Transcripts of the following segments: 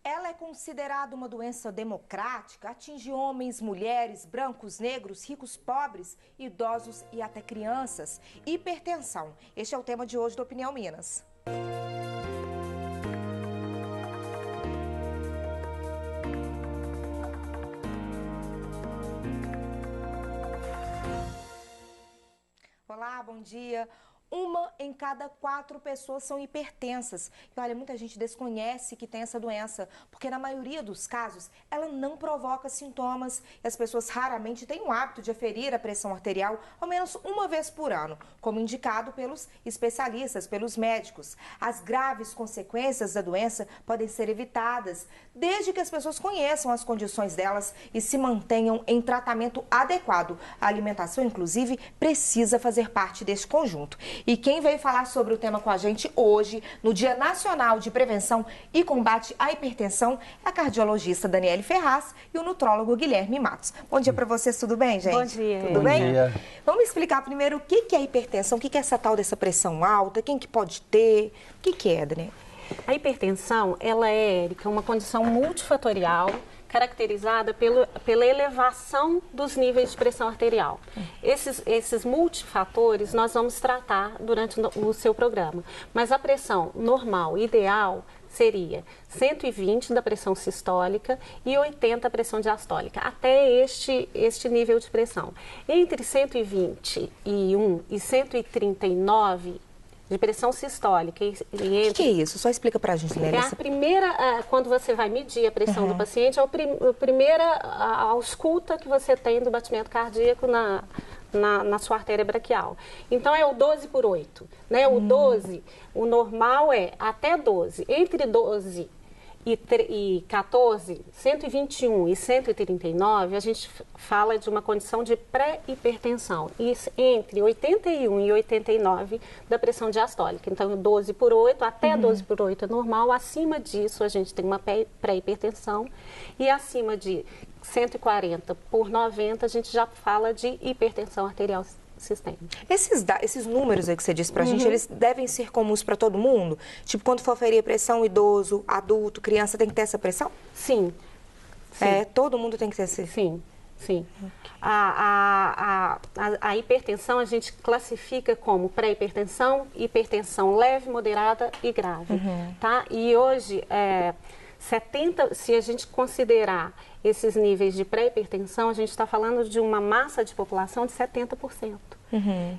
Ela é considerada uma doença democrática, atinge homens, mulheres, brancos, negros, ricos, pobres, idosos e até crianças. Hipertensão. Este é o tema de hoje do Opinião Minas. Olá, bom dia. Uma em cada 4 pessoas são hipertensas. E olha, muita gente desconhece que tem essa doença, porque na maioria dos casos ela não provoca sintomas e as pessoas raramente têm o hábito de aferir a pressão arterial ao menos uma vez por ano, como indicado pelos especialistas, pelos médicos. As graves consequências da doença podem ser evitadas, desde que as pessoas conheçam as condições delas e se mantenham em tratamento adequado. A alimentação, inclusive, precisa fazer parte deste conjunto. E quem veio falar sobre o tema com a gente hoje, no Dia Nacional de Prevenção e Combate à Hipertensão, é a cardiologista Daniele Ferraz e o nutrólogo Guilherme Matos. Bom dia para vocês, tudo bem, gente? Bom dia. Tudo bem? Bom dia. Vamos explicar primeiro o que é hipertensão, o que é essa tal dessa pressão alta, quem que pode ter, o que é, Daniele? A hipertensão, ela é, Érica, uma condição multifatorial caracterizada pela elevação dos níveis de pressão arterial. Esses multifatores nós vamos tratar durante o seu programa. Mas a pressão normal, ideal, seria 120 da pressão sistólica e 80 da pressão diastólica, até este nível de pressão. Entre 121 e 139 de pressão sistólica. O que é isso? Só explica pra gente, Lélia. É a primeira, quando você vai medir a pressão do paciente, é a primeira ausculta que você tem do batimento cardíaco na sua artéria braquial. Então, é o 12 por 8. Né? O 12, o normal é até 12. Entre 12 e 14, 121 e 139, a gente fala de uma condição de pré-hipertensão. E entre 81 e 89 da pressão diastólica. Então, 12 por 8, até 12 por 8 é normal. Acima disso, a gente tem uma pré-hipertensão. E acima de 140 por 90, a gente já fala de hipertensão arterial sistêmica. Esses números aí que você disse pra gente, eles devem ser comuns para todo mundo? Tipo, quando for aferir a pressão, idoso, adulto, criança, tem que ter essa pressão? Sim. É, todo mundo tem que ter esse? Sim, sim. A hipertensão a gente classifica como pré-hipertensão, hipertensão leve, moderada e grave. Tá? E hoje, 70, se a gente considerar esses níveis de pré-hipertensão, a gente está falando de uma massa de população de 70%.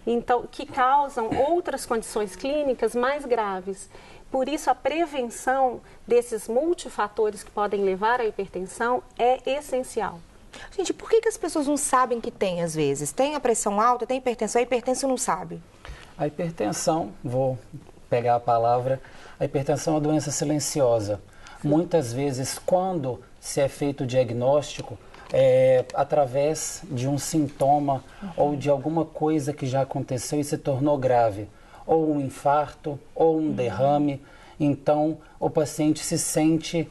Então, que causam outras condições clínicas mais graves. Por isso, a prevenção desses multifatores que podem levar à hipertensão é essencial. Gente, por que as pessoas não sabem que tem, às vezes? Tem a pressão alta, tem hipertensão, a hipertensão não sabe? A hipertensão, vou pegar a palavra, a hipertensão é uma doença silenciosa. Muitas vezes, quando se é feito o diagnóstico, através de um sintoma ou de alguma coisa que já aconteceu e se tornou grave, ou um infarto, ou um derrame, então o paciente se sente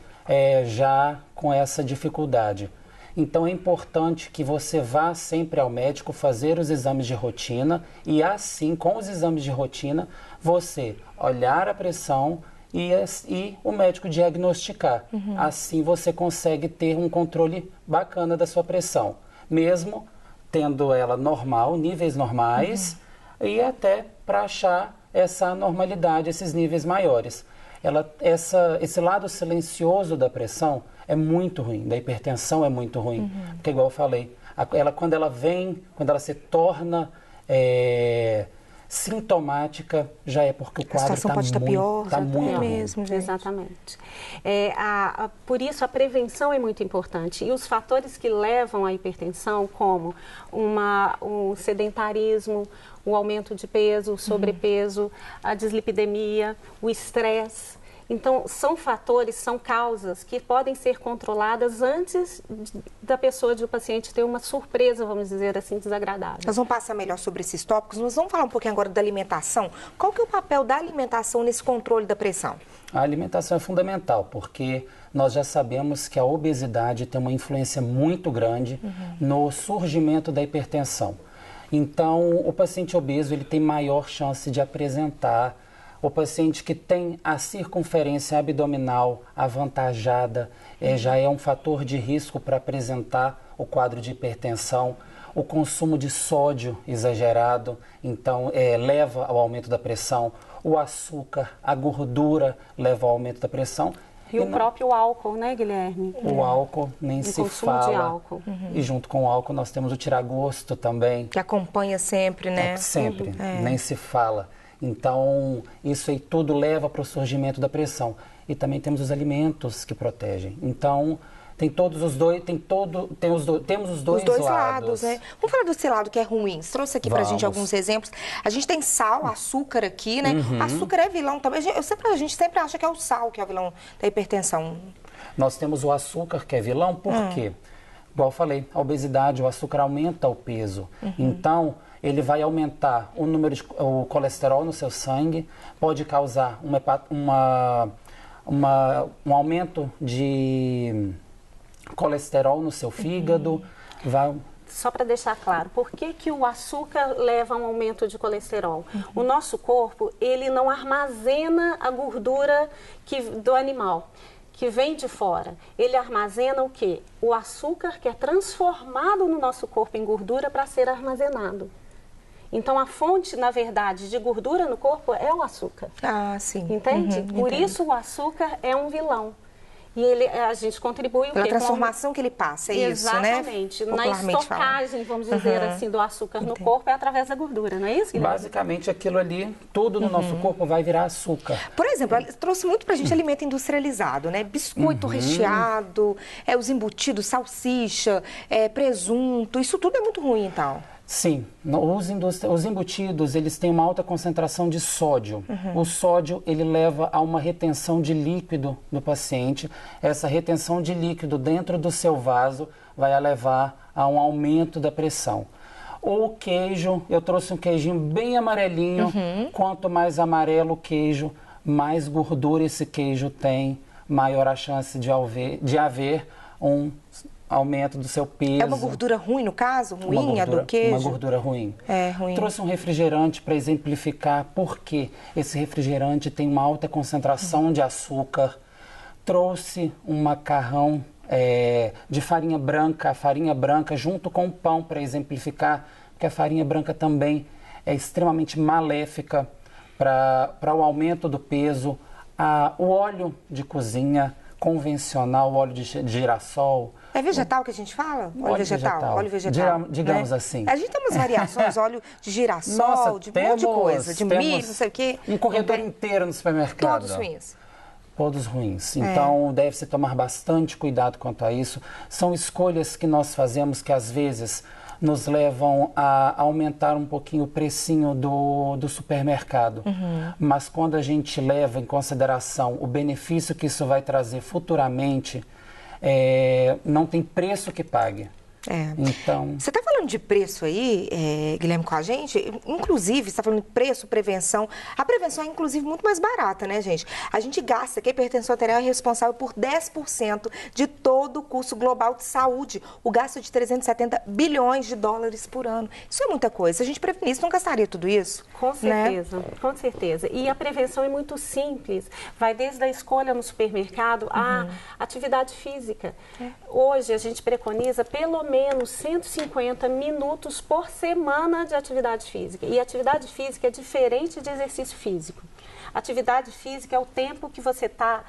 já com essa dificuldade. Então é importante que você vá sempre ao médico fazer os exames de rotina e assim, com os exames de rotina, você olhar a pressão e o médico diagnosticar. Assim você consegue ter um controle bacana da sua pressão, mesmo tendo ela normal, níveis normais, e até para achar essa anormalidade, esses níveis maiores. Esse lado silencioso da pressão é muito ruim, da hipertensão é muito ruim, porque igual eu falei, quando ela se torna sintomática, já é porque o quadro está pode estar pior, tá muito ruim. mesmo, gente. Exatamente. Por isso, a prevenção é muito importante. E os fatores que levam à hipertensão, como um sedentarismo, o aumento de peso, o sobrepeso, a dislipidemia, o estresse. Então, são fatores, são causas que podem ser controladas antes da pessoa, do paciente, ter uma surpresa, vamos dizer assim, desagradável. Nós vamos passar melhor sobre esses tópicos, mas vamos falar um pouquinho agora da alimentação. Qual que é o papel da alimentação nesse controle da pressão? A alimentação é fundamental, porque nós já sabemos que a obesidade tem uma influência muito grande no surgimento da hipertensão. Então, o paciente obeso ele tem maior chance de apresentar O paciente que tem a circunferência abdominal avantajada já é um fator de risco para apresentar o quadro de hipertensão. O consumo de sódio exagerado, então, leva ao aumento da pressão. O açúcar, a gordura leva ao aumento da pressão. E o próprio álcool, né, Guilherme? O álcool nem se fala. De álcool. E junto com o álcool nós temos o tiragosto também. Que acompanha sempre, né? Sempre, nem se fala. Então, isso aí tudo leva para o surgimento da pressão. E também temos os alimentos que protegem. Então, tem todos os dois, temos os dois lados, né? Vamos falar desse lado que é ruim. Você trouxe aqui pra gente alguns exemplos. A gente tem sal, açúcar aqui, né? Açúcar é vilão também. A gente sempre acha que é o sal que é o vilão da hipertensão. Nós temos o açúcar que é vilão, por quê? Igual eu falei, a obesidade, o açúcar aumenta o peso. Então, ele vai aumentar o colesterol no seu sangue, pode causar um aumento de colesterol no seu fígado. Só para deixar claro, por que o açúcar leva a um aumento de colesterol? O nosso corpo, ele não armazena a gordura do animal, que vem de fora. Ele armazena o quê? O açúcar que é transformado no nosso corpo em gordura para ser armazenado. Então, a fonte, na verdade, de gordura no corpo é o açúcar. Ah, sim. Entende? Por isso, o açúcar é um vilão. E a gente contribui pela transformação que ele passa, é isso, né? Exatamente. Na estocagem, vamos dizer assim, do açúcar no corpo é através da gordura, não é isso, Guilherme? Basicamente, aquilo ali, tudo no nosso corpo vai virar açúcar. Por exemplo, trouxe muito pra gente alimento industrializado, né? Biscoito recheado, os embutidos, salsicha, presunto, isso tudo é muito ruim, então. Sim, os embutidos, eles têm uma alta concentração de sódio. O sódio, ele leva a uma retenção de líquido do paciente. Essa retenção de líquido dentro do seu vaso vai levar a um aumento da pressão. O queijo, eu trouxe um queijinho bem amarelinho. Quanto mais amarelo o queijo, mais gordura esse queijo tem, maior a chance de haver um aumento do seu peso. É uma gordura ruim, no caso? Ruim, a do queijo? Uma gordura ruim. É, ruim. Trouxe um refrigerante para exemplificar por que esse refrigerante tem uma alta concentração de açúcar. Trouxe um macarrão de farinha branca, a farinha branca junto com o pão para exemplificar, porque a farinha branca também é extremamente maléfica para o aumento do peso. O óleo de cozinha convencional, o óleo de girassol. É vegetal que a gente fala? Óleo vegetal. Óleo vegetal. Digamos, né? assim. A gente tem umas variações, óleo de girassol, Nossa, de um monte de coisa, de milho, não sei o quê. Um corredor inteiro no supermercado. Todos ruins. Todos ruins. Então, deve-se tomar bastante cuidado quanto a isso. São escolhas que nós fazemos que, às vezes, nos levam a aumentar um pouquinho o precinho do supermercado. Mas quando a gente leva em consideração o benefício que isso vai trazer futuramente, não tem preço que pague. Então... Você está falando de preço aí, Guilherme, com a gente? Inclusive, você está falando de preço, prevenção. A prevenção é, inclusive, muito mais barata, né, gente? A gente gasta, que a hipertensão arterial é responsável por 10% de todo o custo global de saúde. O gasto de 370 bilhões de dólares por ano. Isso é muita coisa. Se a gente prevenisse, não gastaria tudo isso? Com certeza, né? Com certeza. E a prevenção é muito simples. Vai desde a escolha no supermercado à atividade física. Hoje, a gente preconiza pelo menos 150 minutos por semana de atividade física. E atividade física é diferente de exercício físico. Atividade física é o tempo que você está,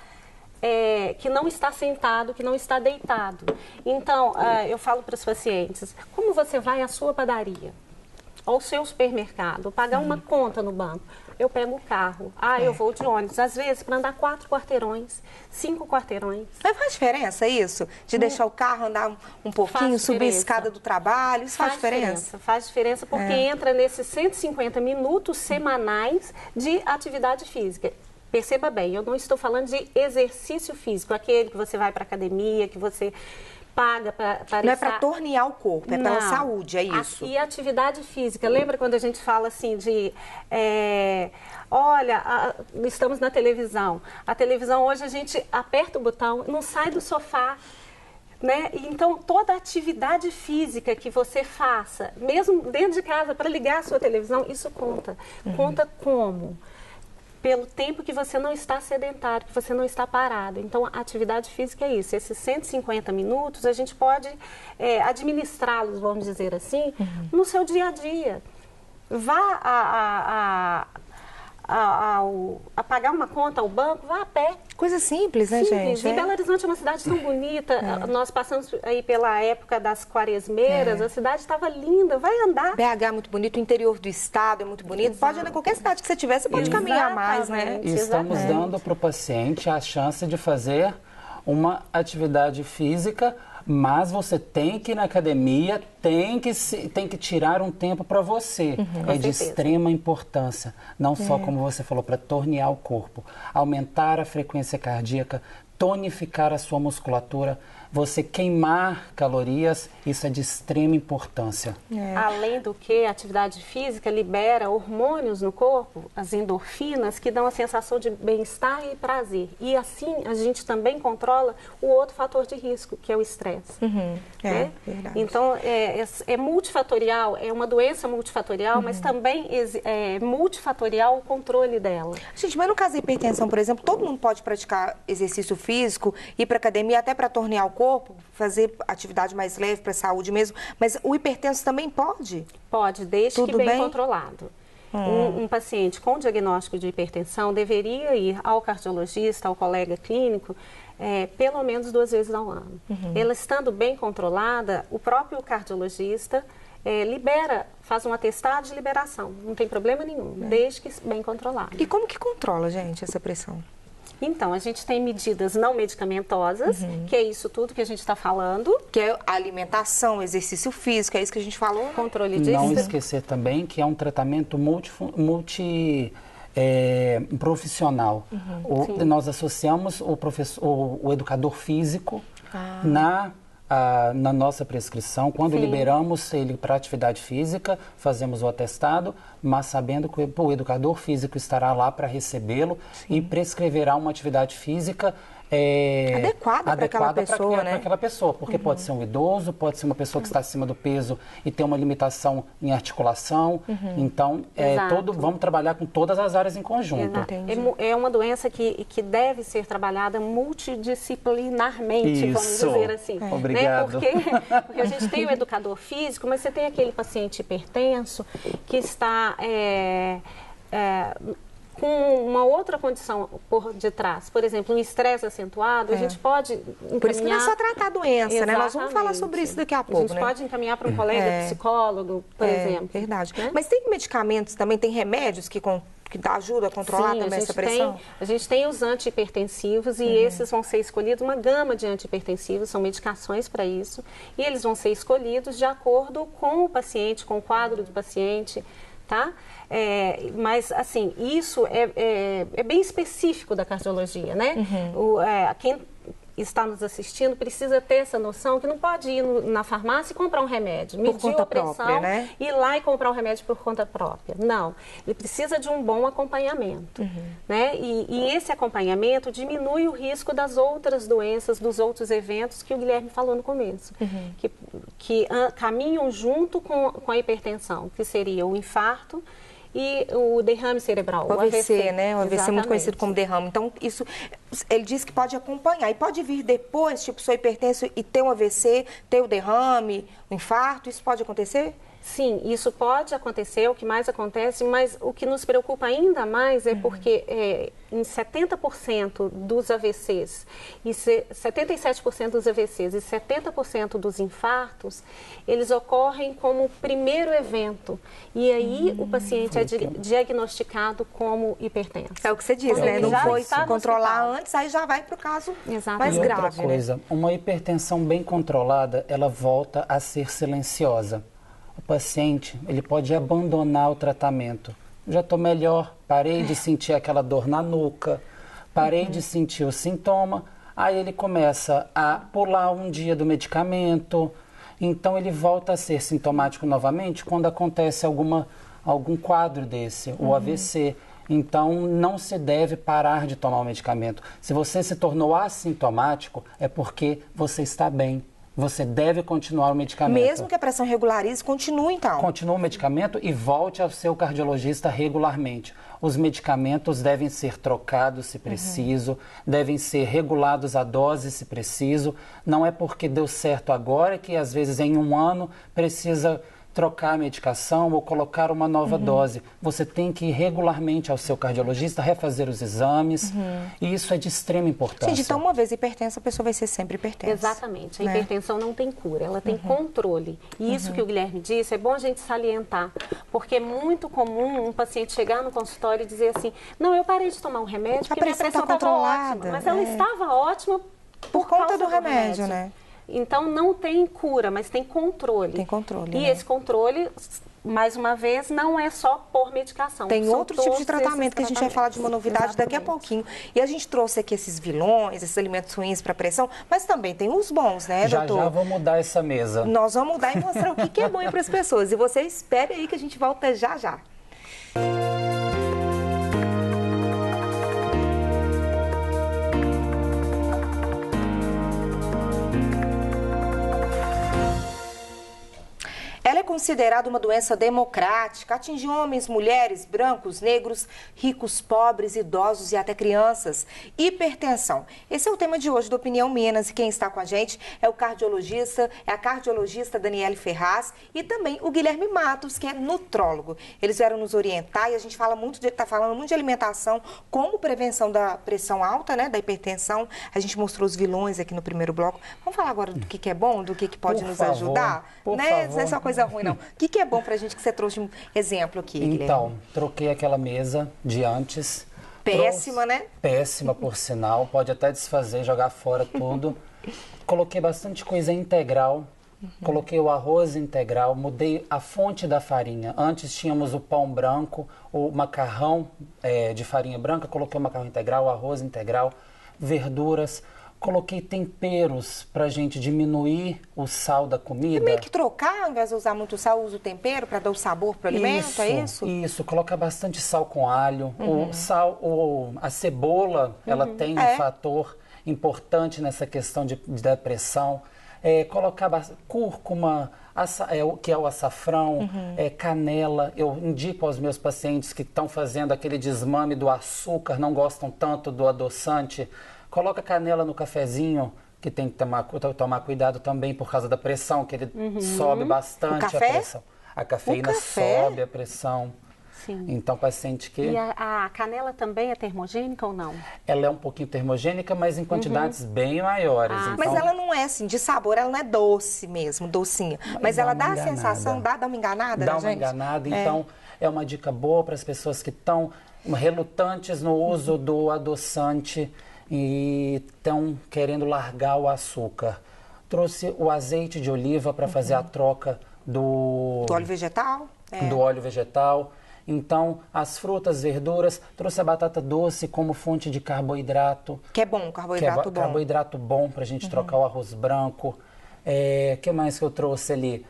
que não está sentado, que não está deitado. Então, eu falo para os pacientes, como você vai à sua padaria, ao seu supermercado, pagar uma conta no banco? Eu pego o carro, eu vou de ônibus, às vezes para andar 4 quarteirões, 5 quarteirões. Mas faz diferença isso? De deixar o carro andar um pouquinho, subir a escada do trabalho, isso faz diferença? Faz diferença porque entra nesses 150 minutos semanais de atividade física. Perceba bem, eu não estou falando de exercício físico, aquele que você vai para academia, que você paga para não é para tornear o corpo, é pela saúde, é isso. E atividade física, lembra quando a gente fala assim de, olha, estamos na televisão, a televisão hoje a gente aperta o botão, não sai do sofá, né? Então, toda atividade física que você faça, mesmo dentro de casa, para ligar a sua televisão, isso conta. Conta como? pelo tempo que você não está sedentário, que você não está parado. Então, a atividade física é isso. Esses 150 minutos, a gente pode administrá-los, vamos dizer assim, no seu dia a dia. Vá a pagar uma conta ao banco, vá a pé. Coisa simples, né, Simples. gente? E Belo Horizonte é uma cidade tão bonita. Nós passamos aí pela época das quaresmeiras, a cidade estava linda, vai andar. BH é muito bonito, o interior do estado é muito bonito. Exato. Pode ir na qualquer cidade que você tiver, você pode caminhar mais, né? Exatamente. E estamos dando para o paciente a chance de fazer uma atividade física, mas você tem que ir na academia, tem que tirar um tempo para você. É de extrema importância, não só, como você falou, para tornear o corpo, aumentar a frequência cardíaca, tonificar a sua musculatura, você queimar calorias, isso é de extrema importância. Além do que, a atividade física libera hormônios no corpo, as endorfinas, que dão a sensação de bem-estar e prazer. E assim, a gente também controla o outro fator de risco, que é o estresse. Né? Verdade. Então, é multifatorial, é uma doença multifatorial, mas também é multifatorial o controle dela. Gente, mas no caso da hipertensão, por exemplo, todo mundo pode praticar exercício físico, ir para academia até para tornear o corpo, fazer atividade mais leve para a saúde mesmo, mas o hipertenso também pode? Pode, desde Tudo que bem bem? controlado. Um paciente com diagnóstico de hipertensão deveria ir ao cardiologista, ao colega clínico, pelo menos 2 vezes ao ano. Ela estando bem controlada, o próprio cardiologista faz um atestado de liberação, não tem problema nenhum, desde que bem controlado. E como que controla, gente, essa pressão? Então, a gente tem medidas não medicamentosas, que é isso tudo que a gente está falando. Que é a alimentação, exercício físico, é isso que a gente falou? Controle de Não esquecer também que é um tratamento profissional. Nós associamos o educador físico na nossa prescrição. Quando liberamos ele para atividade física, fazemos o atestado, mas sabendo que o educador físico estará lá para recebê-lo e prescreverá uma atividade física adequada para aquela pessoa, né? Para aquela pessoa, porque pode ser um idoso, pode ser uma pessoa que está acima do peso e tem uma limitação em articulação. Então, vamos trabalhar com todas as áreas em conjunto. É uma doença que deve ser trabalhada multidisciplinarmente, vamos dizer assim. Obrigado. Né? Porque a gente tem o educador físico, mas você tem aquele paciente hipertenso que está com uma outra condição por detrás, por exemplo, um estresse acentuado, a gente pode encaminhar... Por isso que não é só tratar a doença, né? Nós vamos falar sobre isso daqui a pouco, A gente pode encaminhar para um colega psicólogo, por exemplo. Verdade. Né? Mas tem medicamentos também, tem remédios que ajudam a controlar também essa pressão? A gente tem os antihipertensivos e esses vão ser escolhidos, uma gama de antihipertensivos, são medicações para isso, e eles vão ser escolhidos de acordo com o paciente, com o quadro do paciente, tá? Mas, assim, isso é bem específico da cardiologia, né? Quem está nos assistindo precisa ter essa noção que não pode ir na farmácia e comprar um remédio, medir a pressão, própria, né? Ir lá e comprar um remédio por conta própria. Não, ele precisa de um bom acompanhamento, né? E esse acompanhamento diminui o risco das outras doenças, dos outros eventos que o Guilherme falou no começo, que caminham junto com a hipertensão, que seria o infarto e o derrame cerebral, o AVC, né? O AVC é muito conhecido como Exatamente. derrame. Então, isso, ele diz que pode acompanhar. E pode vir depois, tipo, sou hipertenso e ter um AVC, ter o derrame, o infarto, isso pode acontecer? Sim, isso pode acontecer, é o que mais acontece, mas o que nos preocupa ainda mais é porque em 70% dos AVCs, e 77% dos AVCs e 70% dos infartos, eles ocorrem como primeiro evento. E aí o paciente é diagnosticado como hipertenso. É o que você diz, né? Não foi se controlar antes, aí já vai para o caso mais grave. Outra coisa, uma hipertensão bem controlada, ela volta a ser silenciosa. O paciente, ele pode abandonar o tratamento. Já estou melhor, parei de sentir aquela dor na nuca, parei de sentir o sintoma, aí ele começa a pular um dia do medicamento, então ele volta a ser sintomático novamente quando acontece algum quadro desse, o AVC. Então, não se deve parar de tomar o medicamento. Se você se tornou assintomático, é porque você está bem. você deve continuar o medicamento. Mesmo que a pressão regularize, continue então. Continue o medicamento e volte ao seu cardiologista regularmente. Os medicamentos devem ser trocados se preciso, devem ser regulados a dose se preciso. Não é porque deu certo agora que às vezes em um ano precisa trocar a medicação ou colocar uma nova dose. Você tem que ir regularmente ao seu cardiologista, refazer os exames, e isso é de extrema importância. Gente, então uma vez hipertensa, a pessoa vai ser sempre hipertensa. Exatamente. A né? hipertensão não tem cura, ela tem controle. E isso que o Guilherme disse, é bom a gente salientar, porque é muito comum um paciente chegar no consultório e dizer assim, não, eu parei de tomar um remédio porque minha pressão estava ótima, mas ela estava ótima Por conta causa do remédio, né? Então, não tem cura, mas tem controle. Tem controle, E né? esse controle, mais uma vez, não é só por medicação. Tem São outro tipo de todos tratamento esses que a gente vai falar de uma novidade daqui a Exatamente. pouquinho. E a gente trouxe aqui esses vilões, esses alimentos ruins para pressão, mas também tem os bons, né, Já doutor? já vou mudar essa mesa. Nós vamos mudar e mostrar o que é bom para as pessoas. E você espere aí que a gente volta já já. Ela é considerada uma doença democrática, atinge homens, mulheres, brancos, negros, ricos, pobres, idosos e até crianças. Hipertensão. Esse é o tema de hoje do Opinião Minas e quem está com a gente é a cardiologista Daniele Ferraz e também o Guilherme Matos, que é nutrólogo. Eles vieram nos orientar e a gente está falando muito de alimentação como prevenção da pressão alta, né, da hipertensão. A gente mostrou os vilões aqui no primeiro bloco. Vamos falar agora do que é bom, do que pode Por nos favor, ajudar? por Né? favor. Não é só coisa ruim, não. O que é bom pra gente que você trouxe um exemplo aqui, Guilherme? Então, troquei aquela mesa de antes. Péssima, né? Péssima, por sinal. Pode até desfazer, jogar fora tudo. Coloquei bastante coisa integral. Coloquei o arroz integral, mudei a fonte da farinha. Antes tínhamos o pão branco, o macarrão de farinha branca. Coloquei o macarrão integral, o arroz integral, verduras. Coloquei temperos para a gente diminuir o sal da comida. E meio que trocar, ao invés de usar muito sal, usa o tempero para dar o sabor pro alimento, é isso? Isso, coloca bastante sal com alho. O sal, a cebola, ela tem um fator importante nessa questão de depressão. Colocar cúrcuma, que é o açafrão, canela. Eu indico aos meus pacientes que estão fazendo aquele desmame do açúcar, não gostam tanto do adoçante. Coloca canela no cafezinho, que tem que tomar cuidado também por causa da pressão, que ele sobe bastante a pressão. A cafeína sobe a pressão. Sim. Então, paciente que... E a canela também é termogênica ou não? Ela é um pouquinho termogênica, mas em quantidades bem maiores. Então, Mas ela não é assim, de sabor, ela não é doce mesmo, docinha. Mas ela dá a sensação, dá uma enganada, dá né, uma gente? enganada, então é uma dica boa para as pessoas que estão relutantes no uso do adoçante e estão querendo largar o açúcar. Trouxe o azeite de oliva para fazer a troca do Do óleo vegetal? do óleo vegetal. Então, as frutas, verduras, trouxe a batata doce como fonte de carboidrato. Que é bom, carboidrato bom. Carboidrato bom para a gente trocar o arroz branco. O que mais que eu trouxe ali?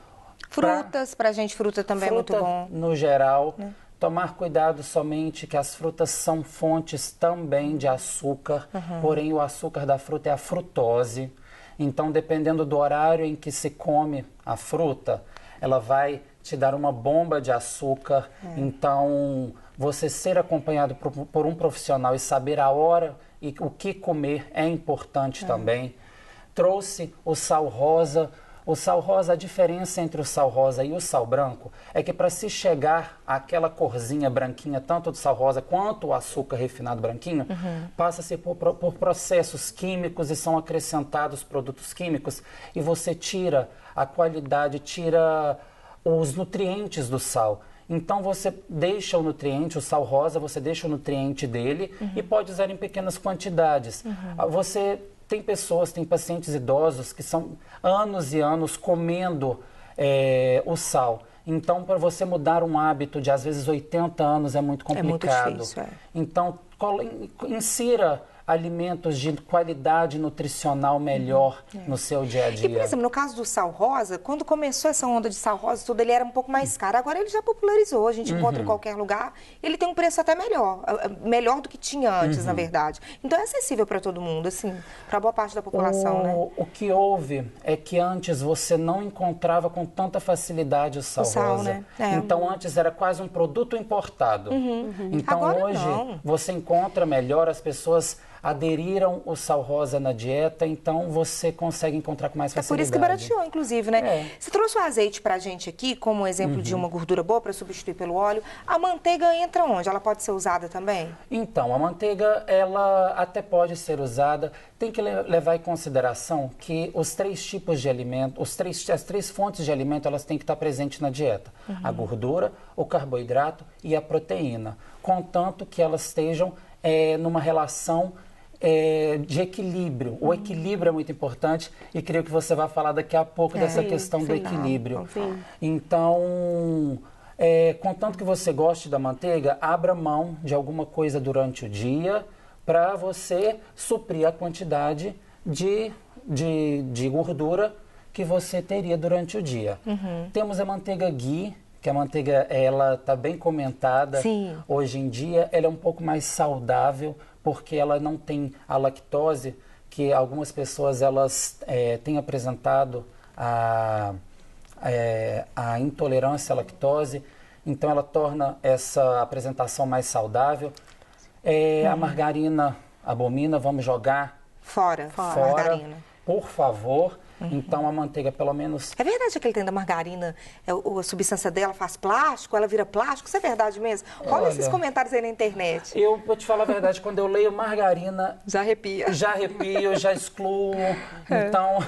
Frutas, pra gente fruta também Fruta, é muito bom. no geral. Tomar cuidado somente que as frutas são fontes também de açúcar, porém o açúcar da fruta é a frutose. Então, dependendo do horário em que se come a fruta, ela vai te dar uma bomba de açúcar. Então, você ser acompanhado por um profissional e saber a hora e o que comer é importante também. Trouxe o sal rosa. O sal rosa, a diferença entre o sal rosa e o sal branco é que para se chegar àquela corzinha branquinha, tanto do sal rosa quanto o açúcar refinado branquinho, passa-se por processos químicos e são acrescentados produtos químicos e você tira a qualidade, tira os nutrientes do sal. Então você deixa o nutriente, o sal rosa, você deixa o nutriente dele e pode usar em pequenas quantidades. Você tem pessoas, tem pacientes idosos que são anos e anos comendo o sal. Então, para você mudar um hábito de, às vezes, 80 anos é muito complicado. É muito difícil, Então, insira alimentos de qualidade nutricional melhor no seu dia a dia. E, por exemplo, no caso do sal rosa, quando começou essa onda de sal rosa, tudo, ele era um pouco mais caro. Agora ele já popularizou, a gente encontra em qualquer lugar. Ele tem um preço até melhor do que tinha antes, na verdade. Então é acessível para todo mundo, assim, para boa parte da população, né? O que houve é que antes você não encontrava com tanta facilidade o sal rosa. Né? Então antes era quase um produto importado. Então Agora hoje não. você encontra melhor, as pessoas aderiram o sal rosa na dieta, então você consegue encontrar com mais É facilidade. por isso que barateou, inclusive, né? É. Você trouxe o azeite pra gente aqui, como exemplo de uma gordura boa para substituir pelo óleo. A manteiga entra onde? Ela pode ser usada também? Então, a manteiga, ela até pode ser usada. Tem que levar em consideração que os 3 tipos de alimento, as 3 fontes de alimento, elas têm que estar presentes na dieta. A gordura, o carboidrato e a proteína. Contanto que elas estejam numa relação de equilíbrio. O equilíbrio é muito importante e creio que você vai falar daqui a pouco dessa questão do equilíbrio. Então, contanto que você goste da manteiga, abra mão de alguma coisa durante o dia para você suprir a quantidade de gordura que você teria durante o dia. Temos a manteiga ghee, que a manteiga ela está bem comentada. Sim. Hoje em dia, ela é um pouco mais saudável, porque ela não tem a lactose, que algumas pessoas elas têm apresentado a intolerância à lactose, então ela torna essa apresentação mais saudável. A margarina abomina, vamos jogar Fora. Margarina. por favor. Então a manteiga pelo menos... É verdade aquele trem da margarina, a substância dela faz plástico, ela vira plástico? Isso é verdade mesmo? Olha esses comentários aí na internet. Eu vou te falar a verdade, quando eu leio margarina... Já arrepia. Já arrepio, já excluo. Então...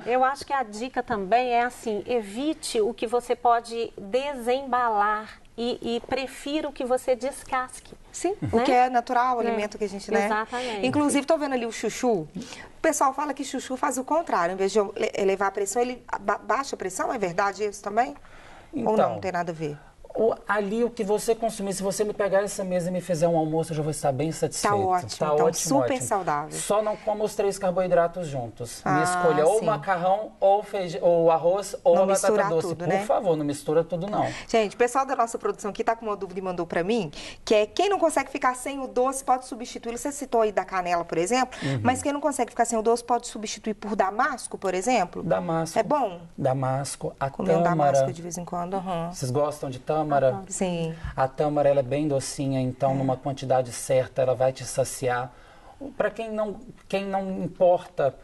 Eu acho que a dica também é assim, evite o que você pode desembalar e prefira o que você descasque. Sim, o que é natural, o alimento que a gente, né? Exatamente. Inclusive, estou vendo ali o chuchu. O pessoal fala que chuchu faz o contrário. Em vez de elevar a pressão, ele baixa a pressão. É verdade isso também? Então, ou não tem nada a ver? Ali o que você consumir, se você me pegar essa mesa e me fizer um almoço, eu já vou estar bem satisfeito. Tá ótimo, tá então ótimo, super ótimo. saudável. Só não coma os 3 carboidratos juntos. Me escolha ou sim. macarrão, ou arroz, ou Não a batata misturar doce. tudo, Por né? favor, não mistura tudo não. Gente, o pessoal da nossa produção aqui tá com uma dúvida e mandou pra mim, que é quem não consegue ficar sem o doce pode substituí-lo. Você citou aí da canela, por exemplo, mas quem não consegue ficar sem o doce pode substituir por damasco, por exemplo? Damasco. É bom? Damasco, a Comer um tâmara. damasco de vez em quando. Vocês gostam de tâmara? Sim. A tâmara ela é bem docinha, então numa quantidade certa ela vai te saciar. Para quem não importa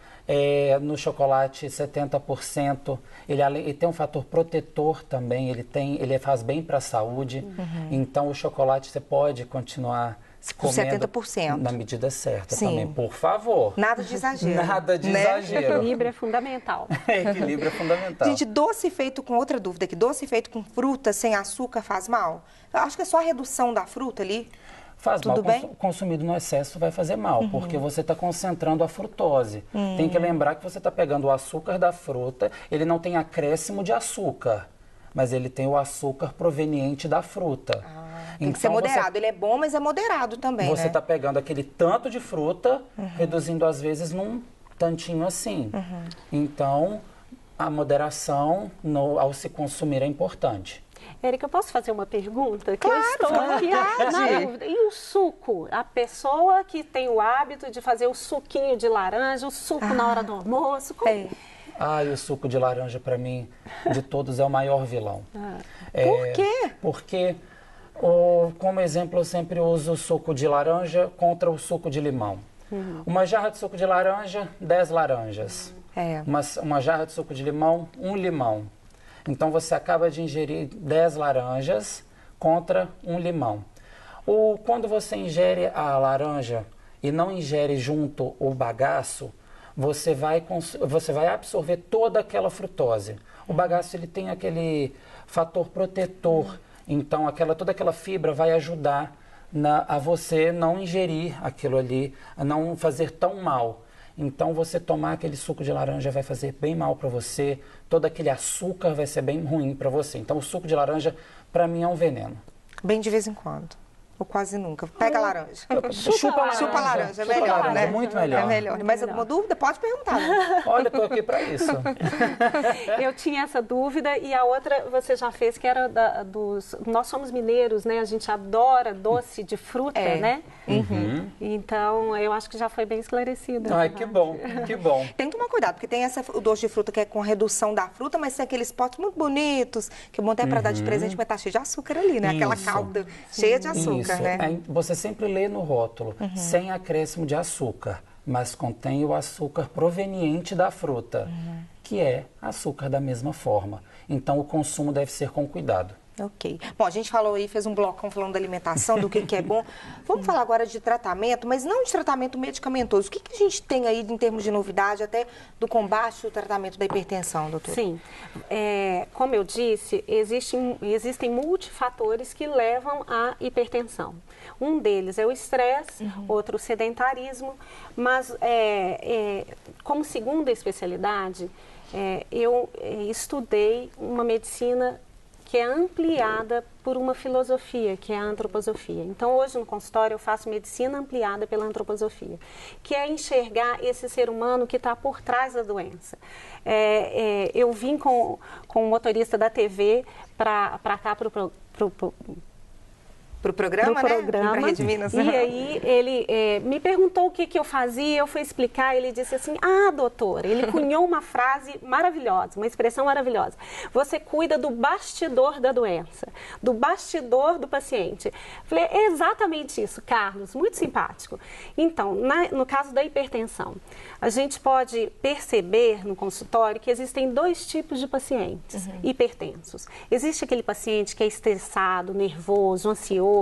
no chocolate 70%, ele tem um fator protetor também, ele faz bem para a saúde. Então o chocolate você pode continuar comendo 70%. na medida certa Sim. também, por favor. Nada de exagero. Nada de né? exagero. Equilíbrio é fundamental. Equilíbrio é fundamental. Gente, doce feito com outra dúvida aqui, doce feito com fruta sem açúcar faz mal? Eu acho que é só a redução da fruta ali. Faz Tudo mal, bem? consumido no excesso vai fazer mal, porque você está concentrando a frutose. Tem que lembrar que você está pegando o açúcar da fruta, ele não tem acréscimo de açúcar, mas ele tem o açúcar proveniente da fruta. Tem que ser moderado. Ele é bom, mas é moderado também, Você né? está pegando aquele tanto de fruta, reduzindo às vezes num tantinho assim. Então, a moderação ao se consumir é importante. Érica, eu posso fazer uma pergunta? Que Claro, eu estou aqui na dúvida. E o suco? A pessoa que tem o hábito de fazer o suquinho de laranja, o suco na hora do almoço? Como... E o suco de laranja, para mim, de todos, é o maior vilão. Por quê? Porque, como exemplo, eu sempre uso o suco de laranja contra o suco de limão. Uma jarra de suco de laranja, 10 laranjas. Uma jarra de suco de limão, 1 limão. Então, você acaba de ingerir 10 laranjas contra 1 limão. Quando você ingere a laranja e não ingere junto o bagaço, você vai absorver toda aquela frutose. O bagaço ele tem aquele fator protetor, então toda aquela fibra vai ajudar a você não ingerir aquilo ali, a não fazer tão mal. Então, você tomar aquele suco de laranja vai fazer bem mal para você, todo aquele açúcar vai ser bem ruim para você. Então, o suco de laranja, para mim, é um veneno. Bem de vez em quando. Ou quase nunca? Pega a laranja. Chupa a laranja. Chupa a laranja, é Chupa a melhor, laranja, né? é muito melhor. É melhor. Mais alguma dúvida? Pode perguntar. Né? Olha, estou aqui para isso. Eu tinha essa dúvida e a outra você já fez, que era dos... Nós somos mineiros, né? A gente adora doce de fruta, né? Uhum. Então, eu acho que já foi bem esclarecido. Ai, que bom, que bom. Tem que tomar cuidado, porque tem o doce de fruta que é com redução da fruta, mas tem aqueles potes muito bonitos, que é bom até para dar de presente, mas tá cheio de açúcar ali, né? Aquela calda cheia de açúcar, Isso. né? Você sempre lê no rótulo, sem acréscimo de açúcar, mas contém o açúcar proveniente da fruta, que é açúcar da mesma forma. Então, o consumo deve ser com cuidado. Ok. Bom, a gente falou aí, fez um blocão falando da alimentação, do que é bom. Vamos falar agora de tratamento, mas não de tratamento medicamentoso. O que a gente tem aí em termos de novidade, até do combate e o tratamento da hipertensão, doutora? Sim. Como eu disse, existem multifatores que levam à hipertensão. Um deles é o estresse, outro o sedentarismo, mas como segunda especialidade, eu estudei uma medicina que é ampliada por uma filosofia, que é a antroposofia. Então, hoje no consultório eu faço medicina ampliada pela antroposofia, que é enxergar esse ser humano que está por trás da doença. Eu vim com um motorista da TV para cá, para Pro programa, né? Pra Rede Minas. E aí ele me perguntou o que eu fazia, eu fui explicar, ele disse assim, doutora, ele cunhou uma frase maravilhosa, uma expressão maravilhosa. Você cuida do bastidor da doença, do bastidor do paciente. Falei, é exatamente isso, Carlos, muito simpático. Então, no caso da hipertensão, a gente pode perceber no consultório que existem dois tipos de pacientes hipertensos. Existe aquele paciente que é estressado, nervoso, ansioso,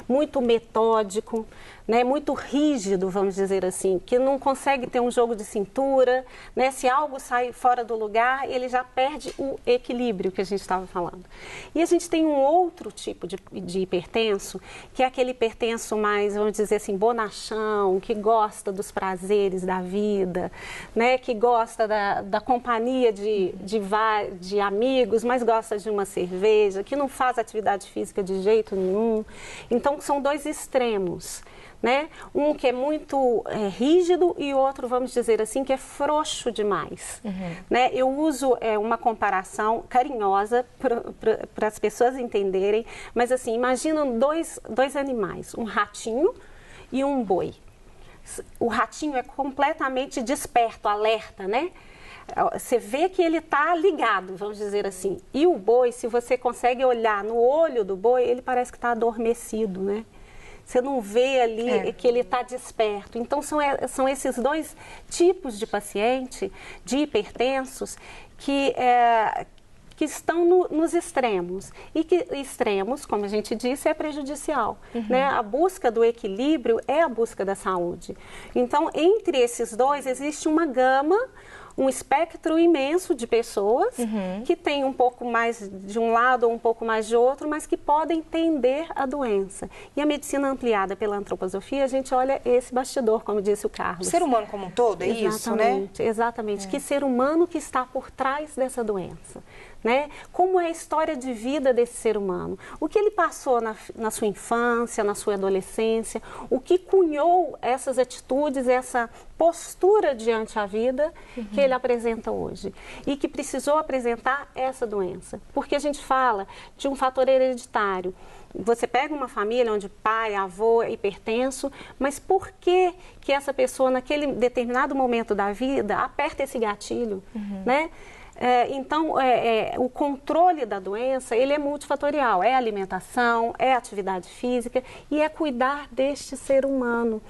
muito metódico, né, muito rígido, vamos dizer assim, que não consegue ter um jogo de cintura, né, se algo sai fora do lugar, ele já perde o equilíbrio que a gente estava falando. E a gente tem um outro tipo de hipertenso, que é aquele hipertenso mais, vamos dizer assim, bonachão, que gosta dos prazeres da vida, né, que gosta da companhia de amigos, mas gosta de uma cerveja, que não faz atividade física de jeito nenhum. Então, são dois extremos. Né? Um que é muito rígido e outro, vamos dizer assim, que é frouxo demais. Né? Eu uso uma comparação carinhosa para as pessoas entenderem, mas assim, imagina dois animais, um ratinho e um boi. O ratinho é completamente desperto, alerta, né? Você vê que ele está ligado, vamos dizer assim. E o boi, se você consegue olhar no olho do boi, ele parece que está adormecido, né? Você não vê ali que ele está desperto. Então, são esses dois tipos de paciente, de hipertensos, que estão nos extremos. E que extremos, como a gente disse, é prejudicial. Né? A busca do equilíbrio é a busca da saúde. Então, entre esses dois, existe uma gama, um espectro imenso de pessoas que tem um pouco mais de um lado ou um pouco mais de outro, mas que podem entender a doença. E a medicina ampliada pela antroposofia, a gente olha esse bastidor, como disse o Carlos. O ser humano como um todo, é isso, né? Exatamente. Que ser humano que está por trás dessa doença. Né? Como é a história de vida desse ser humano? O que ele passou na sua infância, na sua adolescência? O que cunhou essas atitudes, essa postura diante a vida que ele apresenta hoje? E que precisou apresentar essa doença. Porque a gente fala de um fator hereditário. Você pega uma família onde pai, avô é hipertenso, mas por que essa pessoa, naquele determinado momento da vida, aperta esse gatilho, né? Então, o controle da doença, ele é multifatorial. É alimentação, é atividade física e é cuidar deste ser humano.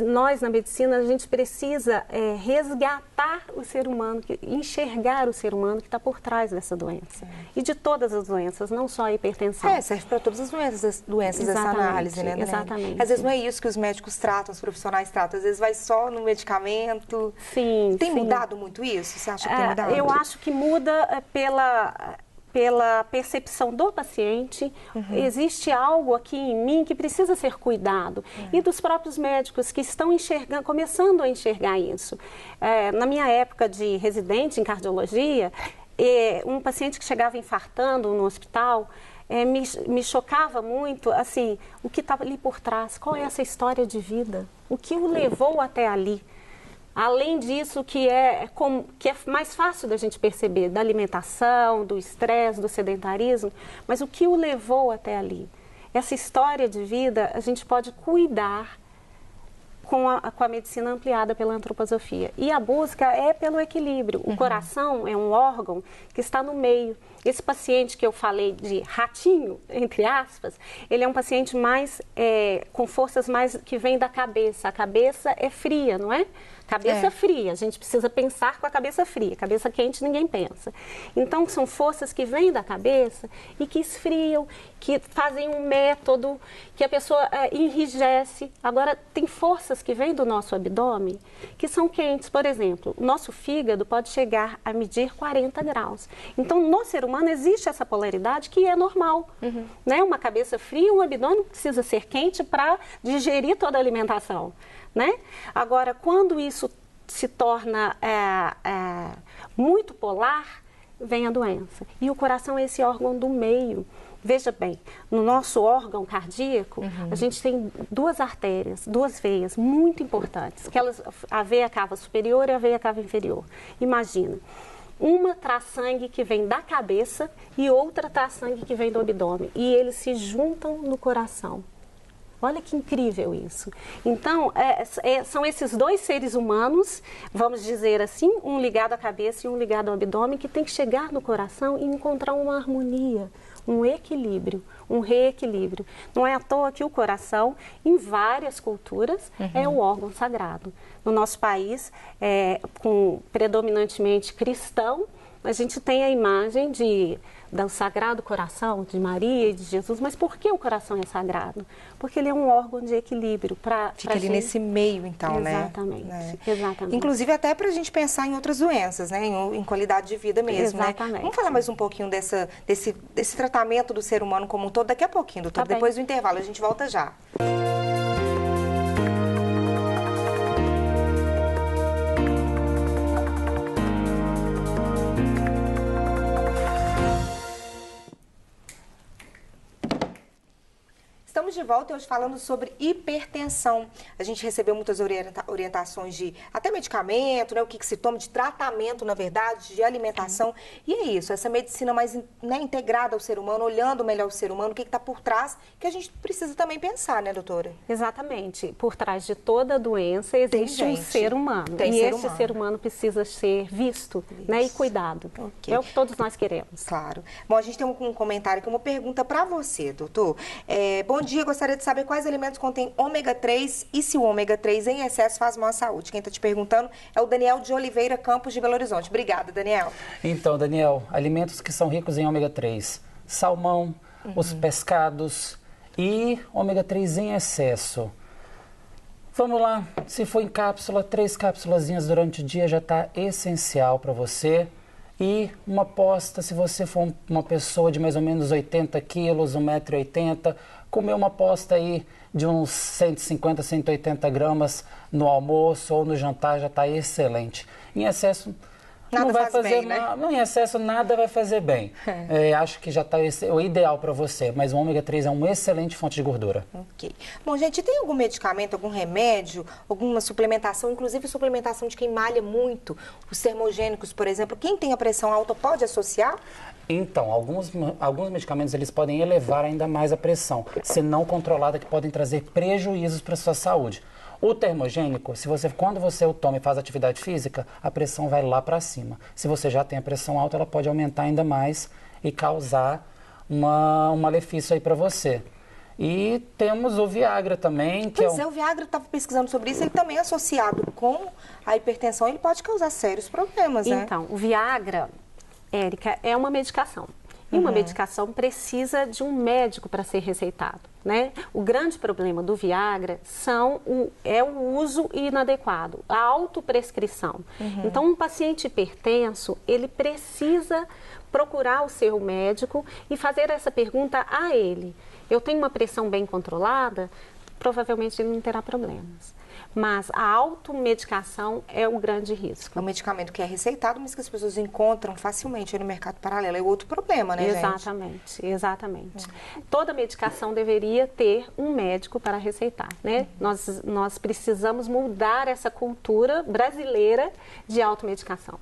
Nós, na medicina, a gente precisa resgatar o ser humano, enxergar o ser humano que está por trás dessa doença. E de todas as doenças, não só a hipertensão. Serve para todas as doenças essa análise, né? Exatamente. Às vezes não é isso que os médicos tratam, os profissionais tratam. Às vezes vai só no medicamento. Sim, Tem mudado muito isso? Você acha que tem mudado? Eu acho que muda pela percepção do paciente, existe algo aqui em mim que precisa ser cuidado. E dos próprios médicos que estão começando a enxergar isso. Na minha época de residente em cardiologia, um paciente que chegava infartando no hospital, me chocava muito, assim, o que estava ali por trás, qual é essa história de vida, o que o levou até ali. Além disso, que é mais fácil da gente perceber, da alimentação, do estresse, do sedentarismo, mas o que o levou até ali. Essa história de vida a gente pode cuidar com a medicina ampliada pela antroposofia. E a busca é pelo equilíbrio. O coração é um órgão que está no meio. Esse paciente que eu falei de ratinho, entre aspas, ele é um paciente mais com forças mais que vem da cabeça. A cabeça é fria, não é? Cabeça fria, a gente precisa pensar com a cabeça fria, cabeça quente ninguém pensa. Então, são forças que vêm da cabeça e que esfriam, que fazem um método, que a pessoa enrijece. Agora, tem forças que vêm do nosso abdômen que são quentes. Por exemplo, o nosso fígado pode chegar a medir 40 graus. Então, no ser humano existe essa polaridade que é normal. Né? Uma cabeça fria, um abdômen precisa ser quente para digerir toda a alimentação. Né? Agora, quando isso se torna muito polar, vem a doença. E o coração é esse órgão do meio. Veja bem, no nosso órgão cardíaco, a gente tem duas artérias, duas veias muito importantes, a veia cava superior e a veia cava inferior. Imagina, uma traz sangue que vem da cabeça e outra traz sangue que vem do abdômen. E eles se juntam no coração. Olha que incrível isso. Então, são esses dois seres humanos, vamos dizer assim, um ligado à cabeça e um ligado ao abdômen, que tem que chegar no coração e encontrar uma harmonia, um equilíbrio, um reequilíbrio. Não é à toa que o coração, em várias culturas, é o órgão sagrado. No nosso país, predominantemente cristão, a gente tem a imagem do Sagrado Coração de Maria e de Jesus. Mas por que o coração é sagrado? Porque ele é um órgão de equilíbrio. Fica ali nesse meio, então, exatamente, né? Exatamente. Inclusive até para a gente pensar em outras doenças, né? Em qualidade de vida mesmo, exatamente. Né? Vamos falar mais um pouquinho desse tratamento do ser humano como um todo daqui a pouquinho, doutor. Tá depois do intervalo, a gente volta já. Estamos de volta e hoje falando sobre hipertensão. A gente recebeu muitas orientações de até medicamento, né, o que se toma, de tratamento, na verdade, de alimentação. E é isso, essa medicina mais integrada ao ser humano, olhando melhor o ser humano, o que está por trás, que a gente precisa também pensar, né, doutora? Exatamente. Por trás de toda doença existe um ser humano. E esse ser humano precisa ser visto, né, e cuidado. Okay. É o que todos nós queremos. Claro. Bom, a gente tem um comentário aqui, uma pergunta para você, doutor. Bom dia, gostaria de saber quais alimentos contêm ômega 3 e se o ômega 3 em excesso faz mal à saúde. Quem está te perguntando é o Daniel de Oliveira Campos de Belo Horizonte. Obrigada, Daniel. Então, Daniel, alimentos que são ricos em ômega 3, salmão, os pescados e ômega 3 em excesso. Vamos lá, se for em cápsula, 3 cápsulazinhas durante o dia já está essencial para você. E uma posta, se você for uma pessoa de mais ou menos 80 quilos, 1,80 m, comer uma posta aí de uns 150, 180 gramas no almoço ou no jantar já está excelente. Em excesso nada não vai faz fazer bem, né? Não, em excesso nada vai fazer bem. Acho que já está o ideal para você, mas o ômega 3 é uma excelente fonte de gordura. Ok. Bom, gente, tem algum medicamento, algum remédio, alguma suplementação, inclusive suplementação de quem malha muito, os termogênicos, por exemplo, quem tem a pressão alta pode associar? Então, alguns medicamentos eles podem elevar ainda mais a pressão, se não controlada, que podem trazer prejuízos para a sua saúde. O termogênico, quando você o toma e faz atividade física, a pressão vai lá para cima. Se você já tem a pressão alta, ela pode aumentar ainda mais e causar um malefício aí para você. E temos o Viagra também. O Viagra, estava pesquisando sobre isso, ele também é associado com a hipertensão, ele pode causar sérios problemas, né? Então, o Viagra, Érica, é uma medicação. E uma medicação precisa de um médico para ser receitado, né? O grande problema do Viagra é o uso inadequado, a autoprescrição. Então, um paciente hipertenso, ele precisa procurar o seu médico e fazer essa pergunta a ele. Eu tenho uma pressão bem controlada? Provavelmente ele não terá problemas. mas a automedicação é o grande risco. É um medicamento que é receitado, mas que as pessoas encontram facilmente no mercado paralelo. É outro problema, né, Exatamente, gente? Exatamente. Toda medicação deveria ter um médico para receitar, né? Nós precisamos mudar essa cultura brasileira de automedicação.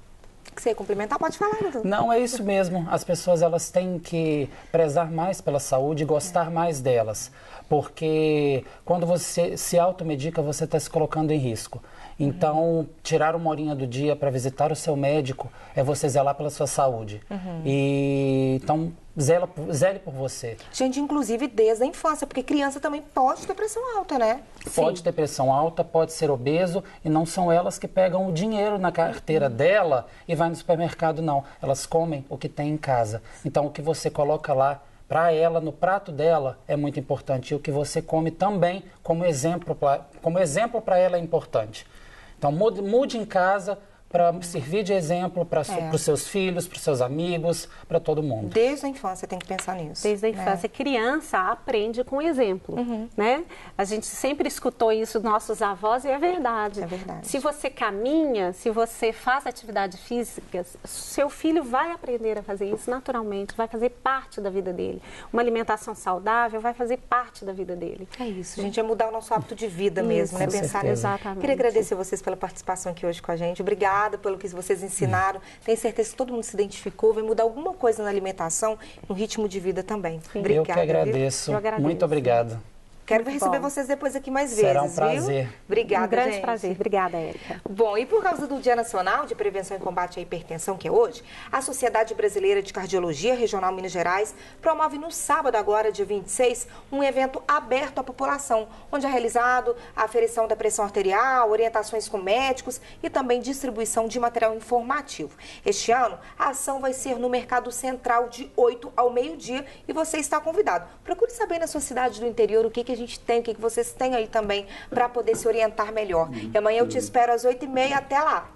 Que você ia complementar? Pode falar, doutor. Não, é isso mesmo. As pessoas elas têm que prezar mais pela saúde e gostar mais delas. Porque quando você se automedica, você está se colocando em risco. Então, tirar uma horinha do dia para visitar o seu médico é você zelar pela sua saúde. Então, zele por você. Gente, inclusive desde a infância, porque criança também pode ter pressão alta, né? Pode ter pressão alta, pode ser obeso, e não são elas que pegam o dinheiro na carteira dela e vai no supermercado, não. Elas comem o que tem em casa. Então, o que você coloca lá para ela, no prato dela, é muito importante. E o que você come também, como exemplo para ela, é importante. Então, mude em casa para servir de exemplo para os seus filhos, para os seus amigos, para todo mundo. Desde a infância tem que pensar nisso. Desde a infância. Criança aprende com exemplo, né? A gente sempre escutou isso dos nossos avós e é verdade. É verdade. Se você caminha, se você faz atividade física, seu filho vai aprender a fazer isso naturalmente, vai fazer parte da vida dele. Uma alimentação saudável vai fazer parte da vida dele. É isso, gente, é mudar o nosso hábito de vida mesmo, né? Pensar nisso. Exatamente. Queria agradecer vocês pela participação aqui hoje com a gente. Obrigada pelo que vocês ensinaram. Tenho certeza que todo mundo se identificou, vai mudar alguma coisa na alimentação, no ritmo de vida também. Obrigada. Eu que agradeço. Muito obrigado. Quero receber vocês depois aqui mais vezes, Será um prazer. Viu? Obrigada, Um grande gente. prazer. Obrigada, Érica. Bom, e por causa do Dia Nacional de Prevenção e Combate à Hipertensão, que é hoje, a Sociedade Brasileira de Cardiologia Regional Minas Gerais promove no sábado agora, dia 26, um evento aberto à população, onde é realizado a aferição da pressão arterial, orientações com médicos e também distribuição de material informativo. Este ano, a ação vai ser no Mercado Central de 8 ao meio-dia e você está convidado. Procure saber na sua cidade do interior o que a gente tem, o que vocês têm aí também para poder se orientar melhor. E amanhã eu te espero às 8h30. Até lá!